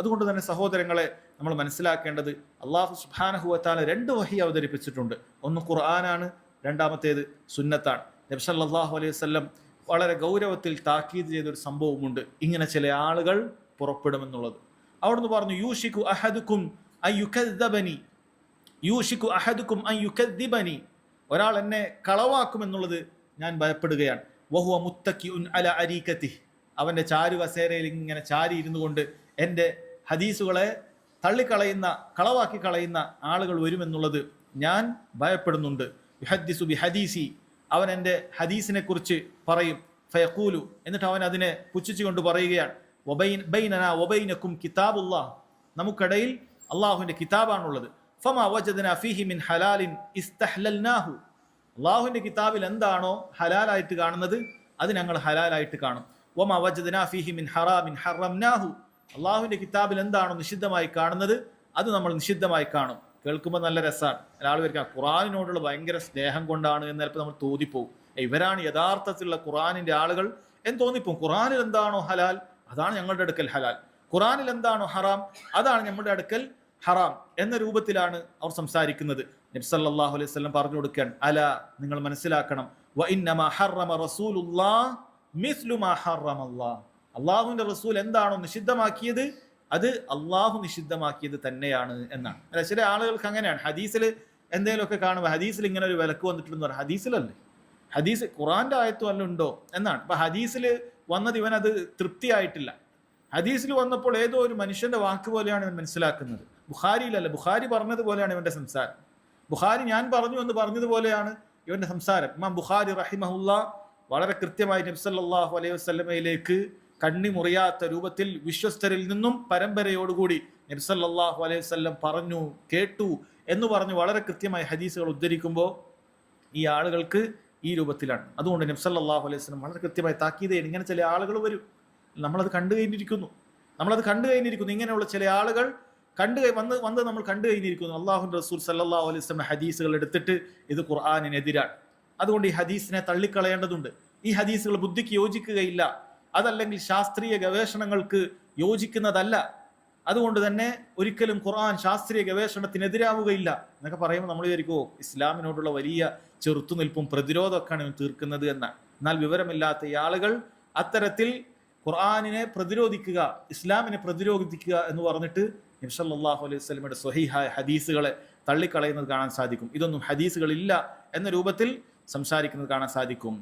അതുകൊണ്ട് തന്നെ സഹോദരങ്ങളെ, നമ്മൾ മനസ്സിലാക്കേണ്ടത് അള്ളാഹു സുബ്ഹാനഹു വ തആല 2 വഹി അവതരിപ്പിച്ചിട്ടുണ്ട്. ഒന്ന് ഖുർആനാണ്, രണ്ടാമത്തേത് സുന്നത്താണ്. നബി സല്ലല്ലാഹു അലൈഹി വസല്ലം വളരെ ഗൗരവത്തിൽ താക്കീത് ചെയ്തൊരു സംഭവമുണ്ട്, ഇങ്ങനെ ചില ആളുകൾ പുറപ്പെടുമെന്നുള്ളത്. അവിടുന്ന് പറഞ്ഞു, യൂഷികു അഹദുക്കും അൻ യുകദ്ദബനി, യൂഷികു അഹദുക്കും അൻ യുകദ്ദിബനി, ഒരാൾ എന്നെ കളവാക്കുമെന്നുള്ളത് ഞാൻ ഭയപ്പെടുകയാണ്. വഹുവ മുത്തക്കിഉൻ അലാ അരീകതിഹി, അവന്റെ ചാരുകസേരയിൽ ഇങ്ങനെ ചാരി ഇരുന്നു കൊണ്ട് എൻ്റെ ഹദീസുകളെ തള്ളിക്കളയുന്ന, കളവാക്കി കളയുന്ന ആളുകൾ വരുമെന്നുള്ളത് ഞാൻ ഭയപ്പെടുന്നുണ്ട്. യുഹദ്ദിസു ബി ഹദീസി, അവൻ എൻ്റെ ഹദീസിനെ കുറിച്ച് പറയും. ഫയഖൂലു, എന്നിട്ട് അവൻ അതിനെ പുച്ഛിച്ചുകൊണ്ട് പറയുകയാണ്, ബൈനനാ വബൈനക്കും കിതാബുല്ലാഹ്, നമുക്കിടയിൽ അള്ളാഹുവിൻ്റെ കിതാബാണുള്ളത്. ഫമാ വജദ്നാ ഫീഹി മിൻ ഹലാലിൻ ഇസ്തഹ്ലൽനാഹു, അള്ളാഹുവിൻ്റെ കിതാബിൽ എന്താണോ ഹലാലായിട്ട് കാണുന്നത് അത് ഞങ്ങൾ ഹലാലായിട്ട് കാണും. വമാ വജദ്നാ ഫീഹി മിൻ ഹറാമിൻ ഹറംനാഹു, അള്ളാഹുവിൻ്റെ കിതാബിൽ എന്താണോ നിഷിദ്ധമായി കാണുന്നത് അത് നമ്മൾ നിഷിദ്ധമായി കാണും. കേൾക്കുമ്പോൾ നല്ല രസമാണ്. ഒരാൾ വരിക ഖുറാനിനോടുള്ള ഭയങ്കര സ്നേഹം കൊണ്ടാണ് എന്ന് ചിലപ്പോൾ നമ്മൾ തോന്നിപ്പോവും, ഇവരാണ് യഥാർത്ഥത്തിലുള്ള ഖുറാനിൻ്റെ ആളുകൾ എന്ന് തോന്നിപ്പോവും. ഖുറാനിൽ എന്താണോ ഹലാൽ അതാണ് ഞങ്ങളുടെ അടുക്കൽ ഹലാൽ, ഖുറാനിൽ എന്താണോ ഹറാം അതാണ് നമ്മുടെ അടുക്കൽ ഹറാം എന്ന രൂപത്തിലാണ് അവർ സംസാരിക്കുന്നത്. നബി സല്ലല്ലാഹു അലൈഹി വസല്ലം പറഞ്ഞു കൊടുക്കുകയാണ്, അല, നിങ്ങൾ മനസ്സിലാക്കണം, വ ഇന്നമാ ഹറമ റസൂലുള്ളാഹ് മിസ്ലു മാ ഹറമല്ലാഹ്, അള്ളാഹുവിന്റെ റസൂൽ എന്താണോ നിഷിദ്ധമാക്കിയത് അത് അള്ളാഹു നിഷിദ്ധമാക്കിയത് തന്നെയാണ് എന്നാണ്. അല്ല, ചില ആളുകൾക്ക് അങ്ങനെയാണ്, ഹദീസിൽ എന്തെങ്കിലുമൊക്കെ കാണുമ്പോൾ ഹദീസിൽ ഇങ്ങനെ ഒരു വിലക്ക് വന്നിട്ടുണ്ടെന്ന് പറയാം. ഹദീസിലല്ലേ, ഹദീസ് ഖുറാന്റെ ആയത്തും അല്ല ഉണ്ടോ എന്നാണ്. അപ്പൊ ഹദീസിൽ വന്നത് ഇവനത് തൃപ്തിയായിട്ടില്ല. ഹദീസിൽ വന്നപ്പോൾ ഏതോ ഒരു മനുഷ്യന്റെ വാക്ക് പോലെയാണ് ഇവൻ മനസ്സിലാക്കുന്നത്. ബുഖാരിയിലല്ല, ബുഖാരി പറഞ്ഞതുപോലെയാണ് ഇവന്റെ സംസാരം. ബുഖാരി ഞാൻ പറഞ്ഞു എന്ന് പറഞ്ഞതുപോലെയാണ് ഇവന്റെ സംസാരം. ഇമാം ബുഖാരി റഹിമഹുല്ലാ വളരെ കൃത്യമായി നബി സല്ലല്ലാഹു അലൈഹി വസല്ലമയിലേക്ക് കണ്ണി മുറിയാത്ത രൂപത്തിൽ വിശ്വസ്തരിൽ നിന്നും പരമ്പരയോടുകൂടി നബി സല്ലല്ലാഹു അലൈഹി വസല്ലം പറഞ്ഞു, കേട്ടു എന്ന് പറഞ്ഞു വളരെ കൃത്യമായി ഹദീസുകൾ ഉദ്ധരിക്കുമ്പോൾ ഈ ആളുകൾക്ക് ഈ രൂപത്തിലാണ്. അതുകൊണ്ട് നബി സല്ലല്ലാഹു അലൈഹി വസല്ലം വളരെ കൃത്യമായി താക്കീത് ചെയ്യും, ഇങ്ങനെ ചില ആളുകൾ വരും, നമ്മളത് കണ്ടു കഴിഞ്ഞിരിക്കുന്നു. ഇങ്ങനെയുള്ള ചില ആളുകൾ വന്ന് നമ്മൾ കണ്ടു കഴിഞ്ഞിരിക്കുന്നു. അള്ളാഹുവിന്റെ റസൂൽ സല്ലല്ലാഹു അലൈഹി വസല്ലം ഹദീസുകൾ എടുത്തിട്ട് ഇത് ഖുർആനിനെതിരാണ്, അതുകൊണ്ട് ഈ ഹദീസിനെ തള്ളിക്കളയേണ്ടതുണ്ട്, ഈ ഹദീസുകൾ ബുദ്ധിക്ക് യോജിക്കുകയില്ല, അതല്ലെങ്കിൽ ശാസ്ത്രീയ ഗവേഷണങ്ങൾക്ക് യോജിക്കുന്നതല്ല, അതുകൊണ്ട് തന്നെ ഒരിക്കലും ഖുർആൻ ശാസ്ത്രീയ ഗവേഷണത്തിനെതിരാവുകയില്ല എന്നൊക്കെ പറയുമ്പോൾ നമ്മൾ വിചാരിക്കുമോ ഇസ്ലാമിനോടുള്ള വലിയ ചെറുത്തുനിൽപ്പും പ്രതിരോധമൊക്കെയാണ് തീർക്കുന്നത് എന്നാണ്. എന്നാൽ വിവരമില്ലാത്ത ഈ ആളുകൾ അത്തരത്തിൽ ഖുർആനിനെ പ്രതിരോധിക്കുക, ഇസ്ലാമിനെ പ്രതിരോധിക്കുക എന്ന് പറഞ്ഞിട്ട് നബി സല്ലല്ലാഹു അലൈഹി വസല്ലമയുടെ സ്വഹീഹായ ഹദീസുകളെ തള്ളിക്കളയുന്നത് കാണാൻ സാധിക്കും. ഇതൊന്നും ഹദീസുകളില്ല എന്ന രൂപത്തിൽ സംസാരിക്കുന്നത് കാണാൻ സാധിക്കും.